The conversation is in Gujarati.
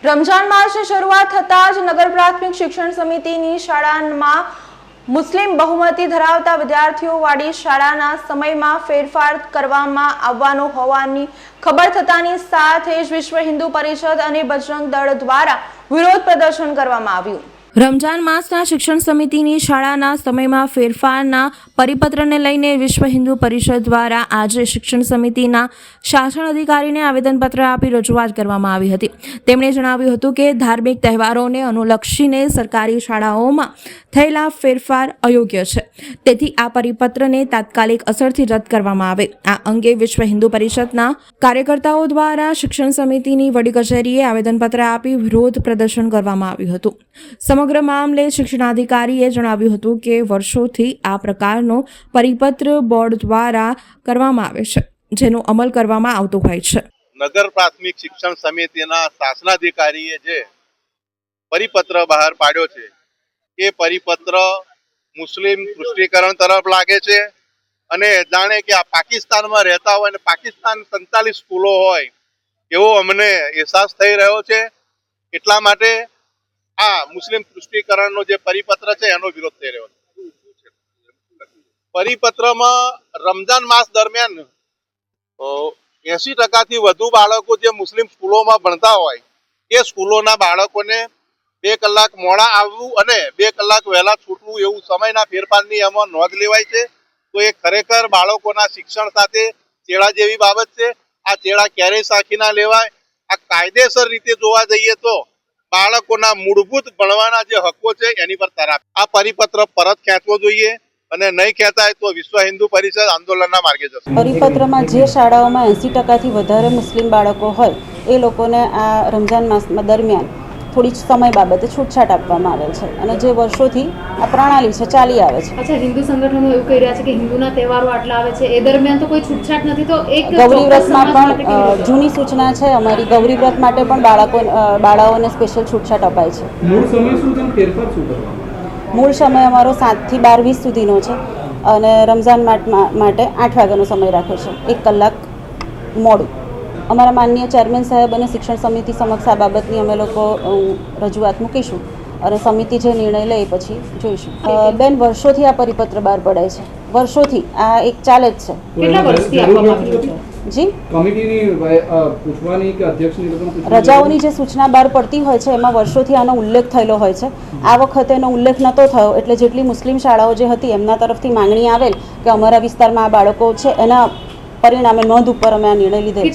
રમજાન માસની શરૂઆત થતાં જ નગર પ્રાથમિક શિક્ષણ સમિતિની શાળામાં મુસ્લિમ બહુમતી ધરાવતા વિદ્યાર્થીઓવાળી શાળાના સમયમાં ફેરફાર કરવામાં આવવાનો હોવાની ખબર થતાની સાથે જ વિશ્વ હિન્દુ પરિષદ અને બજરંગ દળ દ્વારા વિરોધ પ્રદર્શન કરવામાં આવ્યું। રમજાન માસના શિક્ષણ સમિતિની શાળાના સમયમાં ફેરફારના પરિપત્રને લઈને વિશ્વ હિન્દુ પરિષદ દ્વારા આજે શિક્ષણ સમિતિના શાસન અધિકારીને આવેદનપત્ર આપી રજૂઆત કરવામાં આવી હતી। તેમણે જણાવ્યું હતું કે ધાર્મિક તહેવારોને અનુલક્ષીને સરકારી શાળાઓમાં થયેલા ફેરફાર અયોગ્ય છે, તેથી આ પરિપત્રને તાત્કાલિક અસરથી રદ કરવામાં આવે। આ અંગે વિશ્વ હિન્દુ પરિષદના કાર્યકર્તાઓ દ્વારા શિક્ષણ સમિતિની વડી કચેરીએ આવેદનપત્ર આપી વિરોધ પ્રદર્શન કરવામાં આવ્યું હતું। સમગ્ર મામલે શિક્ષણાધિકારીએ જણાવ્યું હતું કે વર્ષોથી આ પ્રકારનો પરિપત્ર બોર્ડ દ્વારા કરવામાં આવે છે, જેનો અમલ કરવામાં આવતો હોય છે। નગર પ્રાથમિક શિક્ષણ સમિતિના શાસનાધિકારીએ જે પરિપત્ર બહાર પાડ્યો છે એ પરિપત્ર મુસ્લિમ પુષ્ટિકરણ તરફ લાગે છે અને જાણે કે આ પાકિસ્તાનમાં રહેતા હોય અને પાકિસ્તાન સંચાલિત સ્કૂલો હોય એવો અમને અહેસાસ થઈ રહ્યો છે। એટલા માટે આ મુસ્લિમ પુષ્ટિકરણનો જે પરિપત્ર છે એનો વિરોધ થઈ રહ્યો છે। પરિપત્રમાં રમજાન માસ દરમિયાન 80% વધુ બાળકો જે મુસ્લિમ સ્કૂલોમાં ભણતા હોય એ સ્કૂલોના બાળકોને 2 કલાક મોડા આવવું અને 2 કલાક વહેલા છૂટવું એવું સમયના ફેરફારની એમાં નોંધ લેવાય છે। તો એ ખરેખર બાળકોના શિક્ષણ સાથે ચેડા જેવી બાબત છે। આ ચેડા ક્યારેય સાખી ના લેવાય। આ કાયદેસર રીતે જોવા જઈએ તો બાળકોના મૂળભૂત ભણવાના જે હકો છે એની પર તરાપ। આ પરિપત્ર પરત ખેંચવો જોઈએ અને નહીં ખેંચાય તો વિશ્વ હિન્દુ પરિષદ આંદોલનના માર્ગે જશે। પરિપત્રમાં જે શાળાઓમાં 80%થી વધારે મુસ્લિમ બાળકો હોય એ લોકોને આ રમજાન માસ દરમિયાન થોડી સમય બાબતે છૂટછાટ આપવામાં આવેલ છે અને જે વર્ષોથી આ પ્રણાલી છે ચાલી આવે છે। અચ્છા, હિન્દુ સંગઠનો એવું કહી રહ્યા છે કે હિન્દુના તહેવારો આટલા આવે છે એ દરમિયાન તો કોઈ છૂટછાટ નથી, તો એક ગૌરી વ્રતમાં પણ જૂની સૂચના છે અમારી, ગૌરી વ્રત માટે પણ બાળાઓને સ્પેશિયલ છૂટછાટ અપાય છે। મૂળ સમય શું છે, ફેરફાર શું કરવાનો? મૂળ સમય અમારો 7 થી 12:20 સુધીનો છે અને રમઝાન માટે 8 વાગ્યાનો સમય રાખ્યો છે, 1 કલાક મોડું। અમારા માનનીય ચેરમેન સાહેબ અને શિક્ષણ સમિતિ સમક્ષ આ બાબતની અમે લોકો રજૂઆત મૂકીશું અને સમિતિ જે નિર્ણય લે પછી જોઈશું। બેન, વર્ષોથી આ પરિપત્ર બહાર પડાય છે, વર્ષોથી આ એક ચાલે જ છે। કેટલા વર્ષથી આપવામાં આવ્યું છે? જી, કમિટીની પૂછવાની કે અધ્યક્ષની રજાઓની જે સૂચના બહાર પડતી હોય છે એમાં વર્ષોથી આનો ઉલ્લેખ થયેલો હોય છે। આ વખતે એનો ઉલ્લેખ નહોતો થયો એટલે જેટલી મુસ્લિમ શાળાઓ જે હતી એમના તરફથી માંગણી આવેલ કે અમારા વિસ્તારમાં આ બાળકો છે એના પરિણામે નોંધ ઉપર અમે આ નિર્ણય લીધેલ છે।